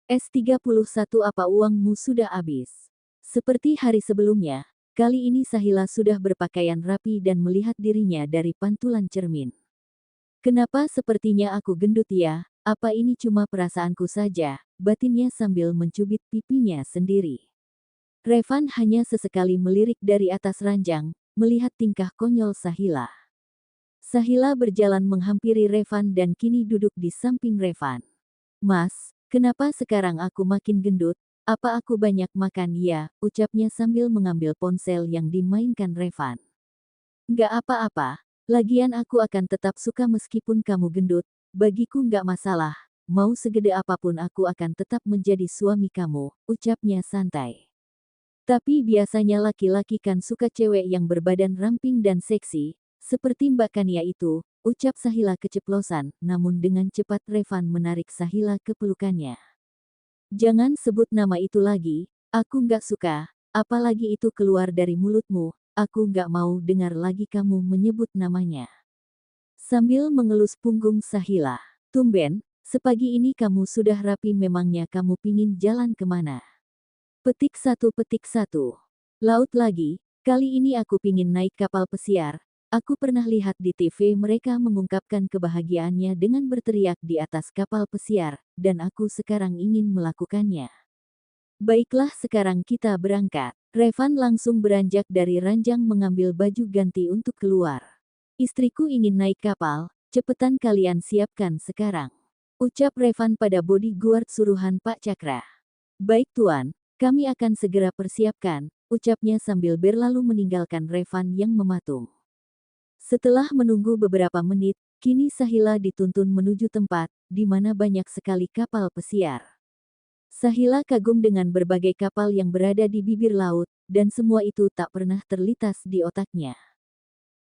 S31 apa uangmu sudah habis? Seperti hari sebelumnya, kali ini Sahila sudah berpakaian rapi dan melihat dirinya dari pantulan cermin. Kenapa sepertinya aku gendut ya? Apa ini cuma perasaanku saja? Batinnya sambil mencubit pipinya sendiri. Revan hanya sesekali melirik dari atas ranjang, melihat tingkah konyol Sahila. Sahila berjalan menghampiri Revan dan kini duduk di samping Revan. Mas, kenapa sekarang aku makin gendut? Apa aku banyak makan ya? Ucapnya sambil mengambil ponsel yang dimainkan Revan. Nggak apa-apa, lagian aku akan tetap suka meskipun kamu gendut, bagiku nggak masalah, mau segede apapun aku akan tetap menjadi suami kamu, ucapnya santai. Tapi biasanya laki-laki kan suka cewek yang berbadan ramping dan seksi, seperti Mbak Kania itu, ucap Sahila keceplosan, namun dengan cepat Revan menarik Sahila ke pelukannya. Jangan sebut nama itu lagi, aku nggak suka, apalagi itu keluar dari mulutmu, aku nggak mau dengar lagi kamu menyebut namanya. Sambil mengelus punggung Sahila, tumben, sepagi ini kamu sudah rapi memangnya kamu pingin jalan kemana? Petik 1. Laut lagi, kali ini aku pingin naik kapal pesiar. Aku pernah lihat di TV mereka mengungkapkan kebahagiaannya dengan berteriak di atas kapal pesiar, dan aku sekarang ingin melakukannya. Baiklah sekarang kita berangkat. Revan langsung beranjak dari ranjang mengambil baju ganti untuk keluar. Istriku ingin naik kapal, cepetan kalian siapkan sekarang. Ucap Revan pada bodyguard suruhan Pak Cakra. Baik tuan. Kami akan segera persiapkan, ucapnya sambil berlalu meninggalkan Revan yang mematung. Setelah menunggu beberapa menit, kini Sahila dituntun menuju tempat, di mana banyak sekali kapal pesiar. Sahila kagum dengan berbagai kapal yang berada di bibir laut, dan semua itu tak pernah terlintas di otaknya.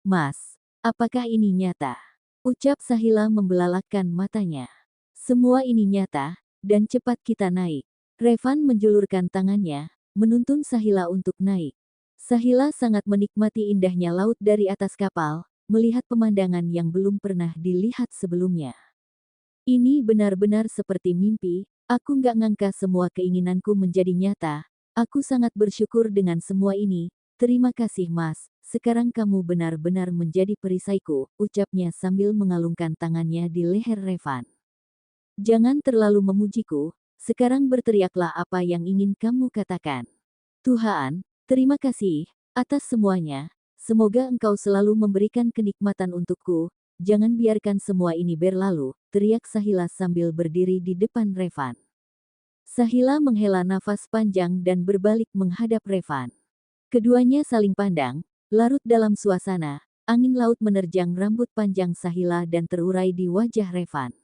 Mas, apakah ini nyata? Ucap Sahila membelalakkan matanya. Semua ini nyata, dan cepat kita naik. Revan menjulurkan tangannya, menuntun Sahila untuk naik. Sahila sangat menikmati indahnya laut dari atas kapal, melihat pemandangan yang belum pernah dilihat sebelumnya. Ini benar-benar seperti mimpi, aku nggak ngangka semua keinginanku menjadi nyata, aku sangat bersyukur dengan semua ini, terima kasih mas, sekarang kamu benar-benar menjadi perisaiku, ucapnya sambil mengalungkan tangannya di leher Revan. Jangan terlalu memujiku, sekarang berteriaklah apa yang ingin kamu katakan. Tuhan, terima kasih atas semuanya. Semoga engkau selalu memberikan kenikmatan untukku. Jangan biarkan semua ini berlalu, teriak Sahila sambil berdiri di depan Revan. Sahila menghela nafas panjang dan berbalik menghadap Revan. Keduanya saling pandang, larut dalam suasana, angin laut menerjang rambut panjang Sahila dan terurai di wajah Revan.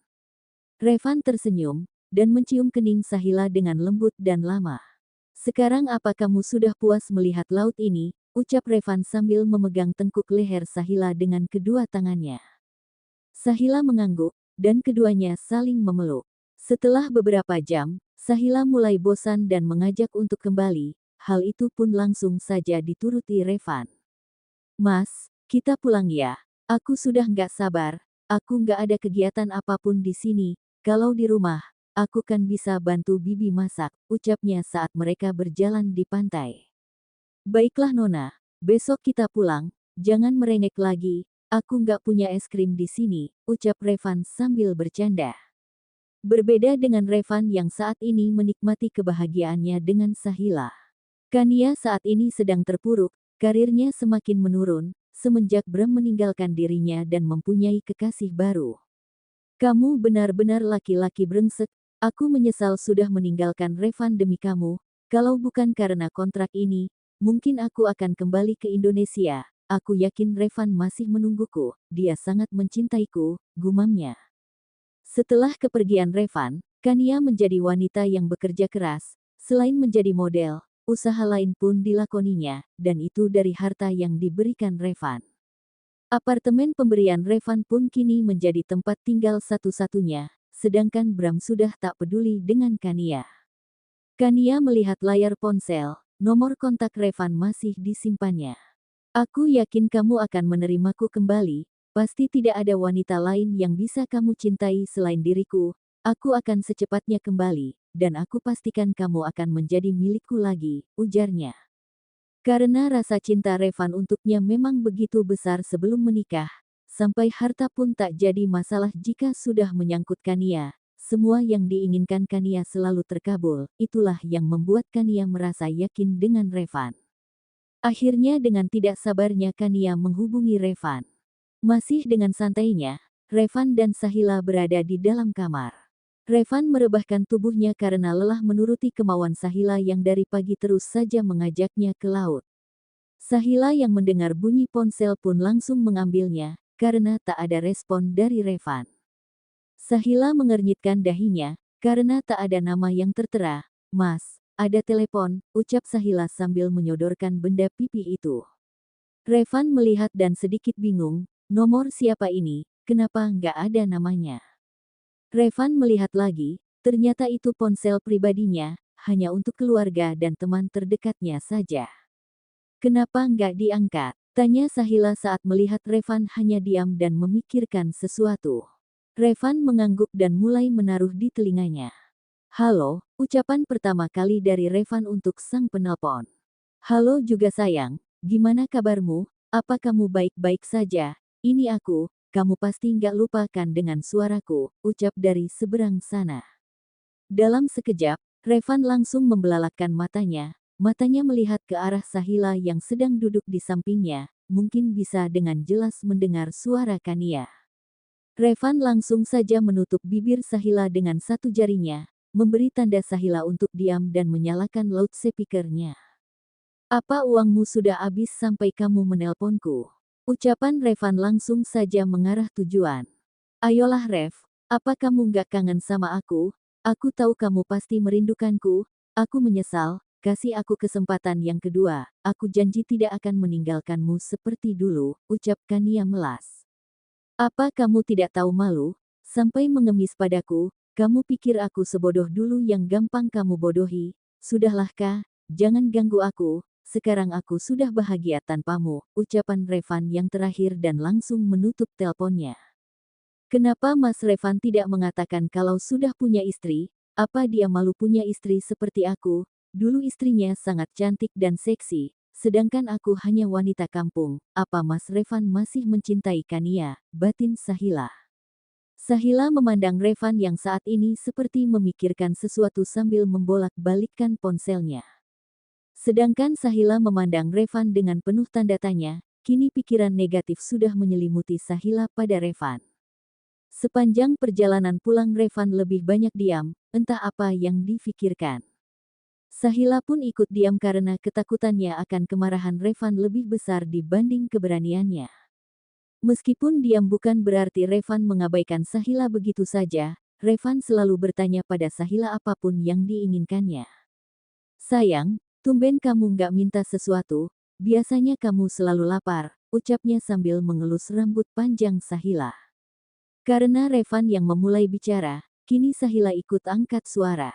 Revan tersenyum, dan mencium kening Sahila dengan lembut dan lama. Sekarang apa kamu sudah puas melihat laut ini? Ucap Revan sambil memegang tengkuk leher Sahila dengan kedua tangannya. Sahila mengangguk, dan keduanya saling memeluk. Setelah beberapa jam, Sahila mulai bosan dan mengajak untuk kembali, hal itu pun langsung saja dituruti Revan. Mas, kita pulang ya. Aku sudah nggak sabar, aku nggak ada kegiatan apapun di sini, kalau di rumah, aku kan bisa bantu bibi masak, ucapnya saat mereka berjalan di pantai. Baiklah Nona, besok kita pulang, jangan merengek lagi, aku nggak punya es krim di sini, ucap Revan sambil bercanda. Berbeda dengan Revan yang saat ini menikmati kebahagiaannya dengan Sahila. Kania saat ini sedang terpuruk, karirnya semakin menurun, semenjak Bram meninggalkan dirinya dan mempunyai kekasih baru. Kamu benar-benar laki-laki brengsek. Aku menyesal sudah meninggalkan Revan demi kamu, kalau bukan karena kontrak ini, mungkin aku akan kembali ke Indonesia, aku yakin Revan masih menungguku, dia sangat mencintaiku, gumamnya. Setelah kepergian Revan, Kania menjadi wanita yang bekerja keras, selain menjadi model, usaha lain pun dilakoninya, dan itu dari harta yang diberikan Revan. Apartemen pemberian Revan pun kini menjadi tempat tinggal satu-satunya, sedangkan Bram sudah tak peduli dengan Kania. Kania melihat layar ponsel, nomor kontak Revan masih disimpannya. Aku yakin kamu akan menerimaku kembali, pasti tidak ada wanita lain yang bisa kamu cintai selain diriku, aku akan secepatnya kembali, dan aku pastikan kamu akan menjadi milikku lagi, ujarnya. Karena rasa cinta Revan untuknya memang begitu besar sebelum menikah, sampai harta pun tak jadi masalah jika sudah menyangkut Kania. Semua yang diinginkan Kania selalu terkabul, itulah yang membuat Kania merasa yakin dengan Revan. Akhirnya dengan tidak sabarnya Kania menghubungi Revan. Masih dengan santainya, Revan dan Sahila berada di dalam kamar. Revan merebahkan tubuhnya karena lelah menuruti kemauan Sahila yang dari pagi terus saja mengajaknya ke laut. Sahila yang mendengar bunyi ponsel pun langsung mengambilnya, karena tak ada respon dari Revan. Sahila mengernyitkan dahinya, karena tak ada nama yang tertera. Mas, ada telepon, ucap Sahila sambil menyodorkan benda pipi itu. Revan melihat dan sedikit bingung, nomor siapa ini, kenapa nggak ada namanya? Revan melihat lagi, ternyata itu ponsel pribadinya, hanya untuk keluarga dan teman terdekatnya saja. Kenapa nggak diangkat? Tanya Sahila saat melihat Revan hanya diam dan memikirkan sesuatu. Revan mengangguk dan mulai menaruh di telinganya. Halo, ucapan pertama kali dari Revan untuk sang penelpon. Halo juga sayang, gimana kabarmu? Apa kamu baik-baik saja? Ini aku, kamu pasti nggak lupakan dengan suaraku, ucap dari seberang sana. Dalam sekejap, Revan langsung membelalakkan matanya melihat ke arah Sahila yang sedang duduk di sampingnya, mungkin bisa dengan jelas mendengar suara Kania. Revan langsung saja menutup bibir Sahila dengan satu jarinya, memberi tanda Sahila untuk diam dan menyalakan loudspeaker-nya. Apa uangmu sudah habis sampai kamu menelponku? Ucapan Revan langsung saja mengarah tujuan. Ayolah Rev, apa kamu gak kangen sama aku? Aku tahu kamu pasti merindukanku. Aku menyesal, kasih aku kesempatan yang kedua. Aku janji tidak akan meninggalkanmu seperti dulu, ucap Kania melas. Apa kamu tidak tahu malu, sampai mengemis padaku? Kamu pikir aku sebodoh dulu yang gampang kamu bodohi? Sudahlah Kak, jangan ganggu aku, sekarang aku sudah bahagia tanpamu, ucapan Revan yang terakhir dan langsung menutup teleponnya. Kenapa Mas Revan tidak mengatakan kalau sudah punya istri? Apa dia malu punya istri seperti aku? Dulu istrinya sangat cantik dan seksi, sedangkan aku hanya wanita kampung. Apa Mas Revan masih mencintai Kania? Batin Sahila. Sahila memandang Revan yang saat ini seperti memikirkan sesuatu sambil membolak-balikkan ponselnya. Sedangkan Sahila memandang Revan dengan penuh tanda tanya, kini pikiran negatif sudah menyelimuti Sahila pada Revan. Sepanjang perjalanan pulang Revan lebih banyak diam, entah apa yang difikirkan. Sahila pun ikut diam karena ketakutannya akan kemarahan Revan lebih besar dibanding keberaniannya. Meskipun diam bukan berarti Revan mengabaikan Sahila begitu saja, Revan selalu bertanya pada Sahila apapun yang diinginkannya. Sayang, tumben kamu nggak minta sesuatu, biasanya kamu selalu lapar, ucapnya sambil mengelus rambut panjang Sahila. Karena Revan yang memulai bicara, kini Sahila ikut angkat suara.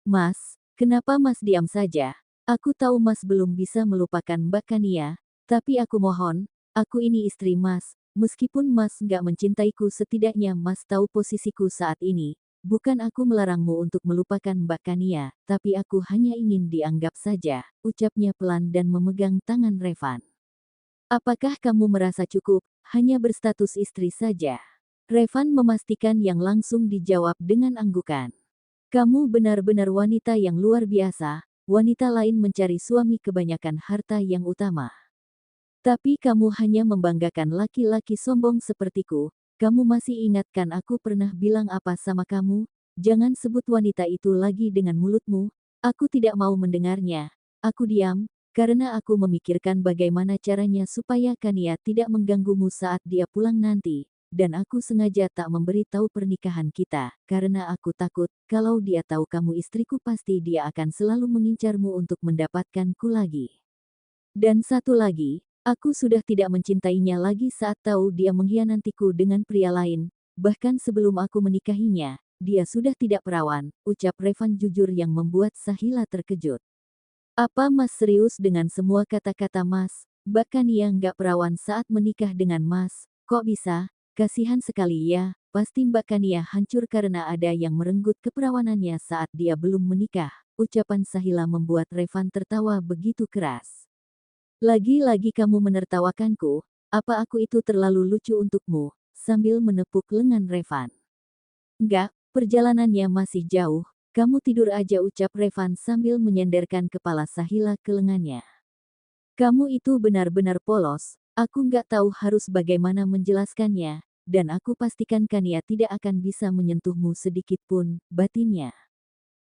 Mas, kenapa Mas diam saja? Aku tahu Mas belum bisa melupakan Mbak Kania, tapi aku mohon, aku ini istri Mas, meskipun Mas nggak mencintaiku setidaknya Mas tahu posisiku saat ini. Bukan aku melarangmu untuk melupakan Mbak Kania, tapi aku hanya ingin dianggap saja, ucapnya pelan dan memegang tangan Revan. Apakah kamu merasa cukup, hanya berstatus istri saja? Revan memastikan yang langsung dijawab dengan anggukan. Kamu benar-benar wanita yang luar biasa, wanita lain mencari suami kebanyakan harta yang utama. Tapi kamu hanya membanggakan laki-laki sombong sepertiku. Kamu masih ingatkan aku pernah bilang apa sama kamu? Jangan sebut wanita itu lagi dengan mulutmu. Aku tidak mau mendengarnya. Aku diam, karena aku memikirkan bagaimana caranya supaya Kania tidak mengganggumu saat dia pulang nanti. Dan aku sengaja tak memberi tahu pernikahan kita, karena aku takut, kalau dia tahu kamu istriku pasti dia akan selalu mengincarmu untuk mendapatkanku lagi. Dan satu lagi, aku sudah tidak mencintainya lagi saat tahu dia mengkhianatiku dengan pria lain, bahkan sebelum aku menikahinya, dia sudah tidak perawan, ucap Revan jujur yang membuat Sahila terkejut. Apa Mas serius dengan semua kata-kata Mas? Bahkan ia nggak perawan saat menikah dengan Mas, kok bisa? Kasihan sekali ya, pasti Mbak Kania hancur karena ada yang merenggut keperawanannya saat dia belum menikah. Ucapan Sahila membuat Revan tertawa begitu keras. Lagi-lagi kamu menertawakanku, apa aku itu terlalu lucu untukmu, sambil menepuk lengan Revan. Enggak, perjalanannya masih jauh, kamu tidur aja ucap Revan sambil menyenderkan kepala Sahila ke lengannya. Kamu itu benar-benar polos, aku nggak tahu harus bagaimana menjelaskannya, dan aku pastikan Kania tidak akan bisa menyentuhmu sedikit pun, batinnya.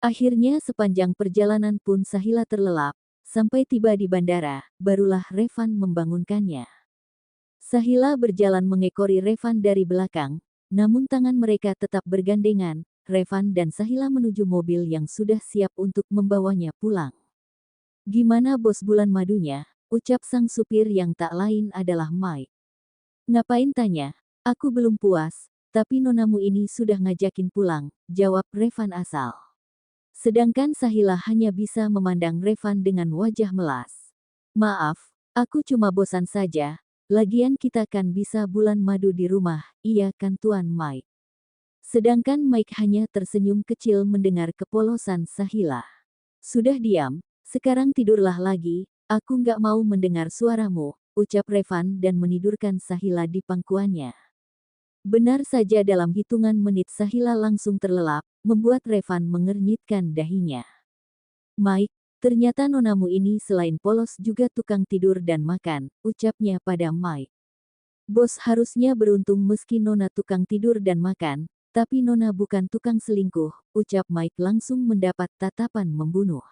Akhirnya sepanjang perjalanan pun Sahila terlelap, sampai tiba di bandara, barulah Revan membangunkannya. Sahila berjalan mengekori Revan dari belakang, namun tangan mereka tetap bergandengan. Revan dan Sahila menuju mobil yang sudah siap untuk membawanya pulang. Gimana bos bulan madunya? Ucap sang supir yang tak lain adalah Mike. Ngapain tanya? Aku belum puas, tapi nonamu ini sudah ngajakin pulang, jawab Revan asal. Sedangkan Sahila hanya bisa memandang Revan dengan wajah melas. Maaf, aku cuma bosan saja, lagian kita kan bisa bulan madu di rumah, iya kan Tuan Mike. Sedangkan Mike hanya tersenyum kecil mendengar kepolosan Sahila. Sudah diam, sekarang tidurlah lagi, aku nggak mau mendengar suaramu, ucap Revan dan menidurkan Sahila di pangkuannya. Benar saja dalam hitungan menit Sahila langsung terlelap, membuat Revan mengernyitkan dahinya. Mike, ternyata nonamu ini selain polos juga tukang tidur dan makan, ucapnya pada Mike. Bos harusnya beruntung meski nona tukang tidur dan makan, tapi nona bukan tukang selingkuh, ucap Mike langsung mendapat tatapan membunuh.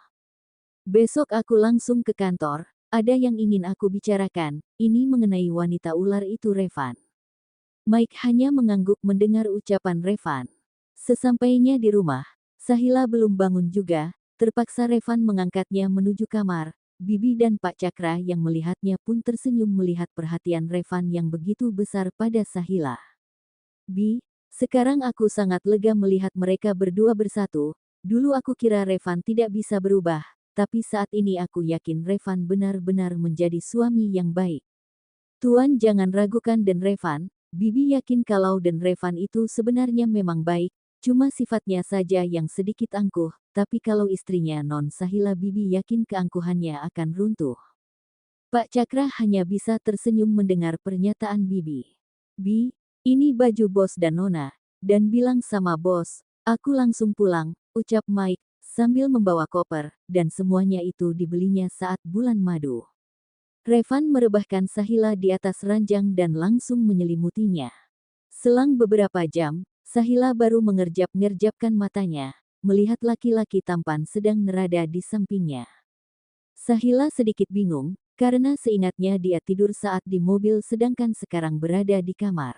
Besok aku langsung ke kantor, ada yang ingin aku bicarakan, ini mengenai wanita ular itu Revan. Mike hanya mengangguk mendengar ucapan Revan. Sesampainya di rumah, Sahila belum bangun juga, terpaksa Revan mengangkatnya menuju kamar. Bibi dan Pak Cakra yang melihatnya pun tersenyum melihat perhatian Revan yang begitu besar pada Sahila. Bi, sekarang aku sangat lega melihat mereka berdua bersatu. Dulu aku kira Revan tidak bisa berubah. Tapi saat ini aku yakin Revan benar-benar menjadi suami yang baik. Tuan jangan ragukan Den Revan, Bibi yakin kalau Den Revan itu sebenarnya memang baik, cuma sifatnya saja yang sedikit angkuh, tapi kalau istrinya Non Sahila Bibi yakin keangkuhannya akan runtuh. Pak Cakra hanya bisa tersenyum mendengar pernyataan Bibi. Bi, ini baju bos dan Nona, dan bilang sama bos, aku langsung pulang, ucap Mike, sambil membawa koper, dan semuanya itu dibelinya saat bulan madu. Revan merebahkan Sahila di atas ranjang dan langsung menyelimutinya. Selang beberapa jam, Sahila baru mengerjap-ngerjapkan matanya, melihat laki-laki tampan sedang nerada di sampingnya. Sahila sedikit bingung, karena seingatnya dia tidur saat di mobil sedangkan sekarang berada di kamar.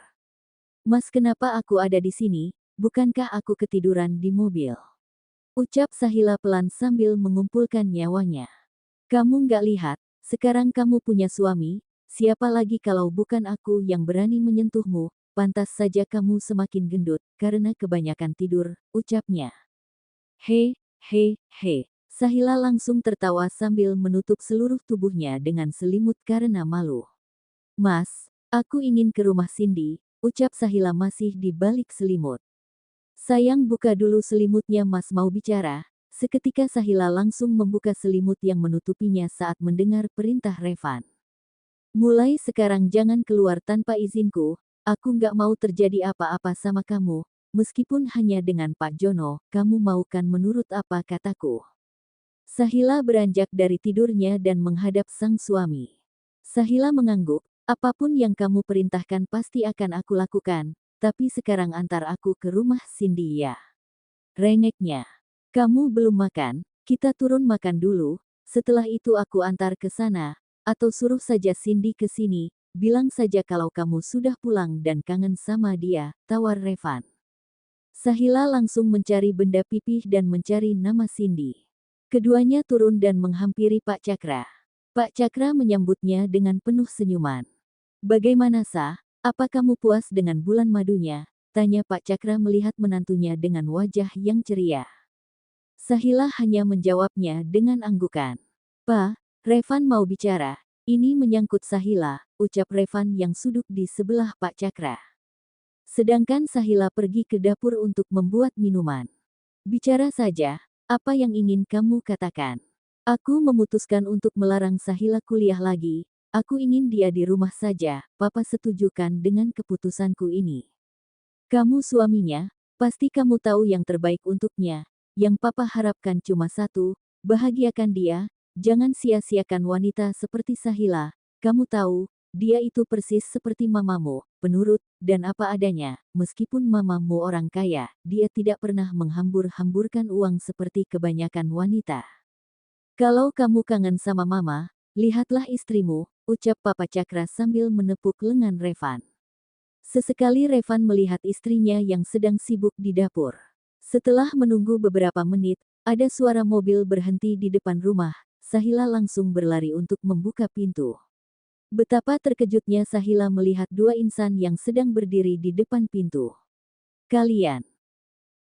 Mas kenapa aku ada di sini, bukankah aku ketiduran di mobil? Ucap Sahila pelan sambil mengumpulkan nyawanya. Kamu nggak lihat, sekarang kamu punya suami, siapa lagi kalau bukan aku yang berani menyentuhmu, pantas saja kamu semakin gendut, karena kebanyakan tidur, ucapnya. He, Sahila langsung tertawa sambil menutup seluruh tubuhnya dengan selimut karena malu. Mas, aku ingin ke rumah Cindy, ucap Sahila masih di balik selimut. Sayang buka dulu selimutnya Mas mau bicara. Seketika Sahila langsung membuka selimut yang menutupinya saat mendengar perintah Revan. Mulai sekarang jangan keluar tanpa izinku, aku nggak mau terjadi apa-apa sama kamu, meskipun hanya dengan Pak Jono, kamu mau kan menurut apa kataku. Sahila beranjak dari tidurnya dan menghadap sang suami. Sahila mengangguk, apapun yang kamu perintahkan pasti akan aku lakukan. Tapi sekarang antar aku ke rumah Cindy ya. Rengeknya. Kamu belum makan, kita turun makan dulu, setelah itu aku antar ke sana, atau suruh saja Cindy ke sini, bilang saja kalau kamu sudah pulang dan kangen sama dia, tawar Revan. Sahila langsung mencari benda pipih dan mencari nama Cindy. Keduanya turun dan menghampiri Pak Cakra. Pak Cakra menyambutnya dengan penuh senyuman. Bagaimana Sah? Apa kamu puas dengan bulan madunya? Tanya Pak Cakra melihat menantunya dengan wajah yang ceria. Sahila hanya menjawabnya dengan anggukan. Pa, Revan mau bicara. Ini menyangkut Sahila, ucap Revan yang duduk di sebelah Pak Cakra. Sedangkan Sahila pergi ke dapur untuk membuat minuman. Bicara saja, apa yang ingin kamu katakan? Aku memutuskan untuk melarang Sahila kuliah lagi. Aku ingin dia di rumah saja. Papa setujukan dengan keputusanku ini. Kamu suaminya, pasti kamu tahu yang terbaik untuknya. Yang papa harapkan cuma satu, bahagiakan dia, jangan sia-siakan wanita seperti Sahila. Kamu tahu, dia itu persis seperti mamamu, penurut, dan apa adanya. Meskipun mamamu orang kaya, dia tidak pernah menghambur-hamburkan uang seperti kebanyakan wanita. Kalau kamu kangen sama mama, lihatlah istrimu, ucap Papa Cakra sambil menepuk lengan Revan. Sesekali Revan melihat istrinya yang sedang sibuk di dapur. Setelah menunggu beberapa menit, ada suara mobil berhenti di depan rumah. Sahila langsung berlari untuk membuka pintu. Betapa terkejutnya Sahila melihat dua insan yang sedang berdiri di depan pintu. Kalian